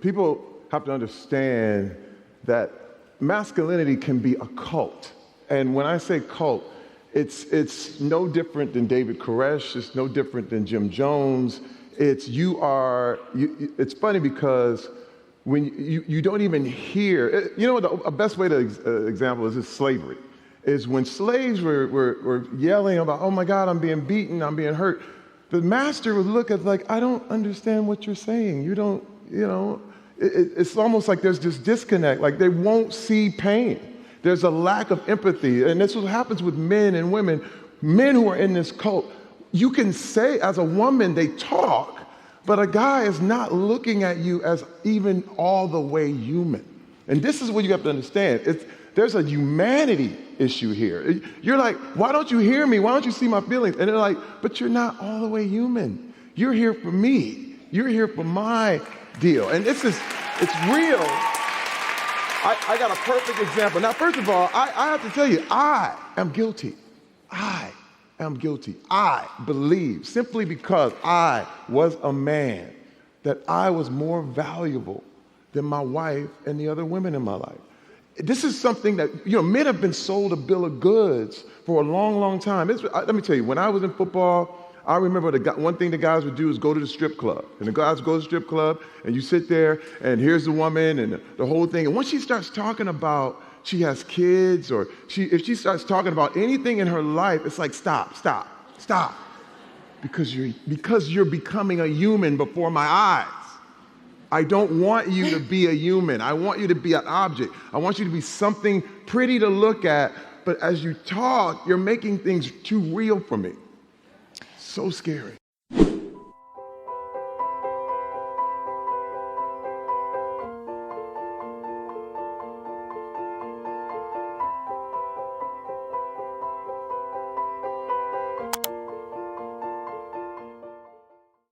people have to understand that masculinity can be a cult. And when I say cult, it's no different than David Koresh. It's no different than Jim Jones. It's funny because when you don't even hear, the best way to example is slavery. Is when slaves were yelling about, oh my God, I'm being beaten, I'm being hurt. The master would look at like, I don't understand what you're saying. You don't, it's almost like there's this disconnect, like they won't see pain. There's a lack of empathy. And this is what happens with men and women, men who are in this cult. You can say as a woman, they talk, but a guy is not looking at you as even all the way human. And this is what you have to understand. There's a humanity issue here. You're like, why don't you hear me? Why don't you see my feelings? And they're like, but you're not all the way human. You're here for me. You're here for my deal. And it's real. I got a perfect example. Now, first of all, I have to tell you, I am guilty. I am guilty. I believe, simply because I was a man, that I was more valuable than my wife and the other women in my life. This is something that, men have been sold a bill of goods for a long, long time. Let me tell you, when I was in football, I remember one thing the guys would do is go to the strip club. And the guys would go to the strip club, and you sit there, and here's the woman, and the whole thing. And once she starts talking about she has kids, or if she starts talking about anything in her life, it's like, stop. Because you're becoming a human before my eyes. I don't want you to be a human. I want you to be an object. I want you to be something pretty to look at, but as you talk, you're making things too real for me. So scary.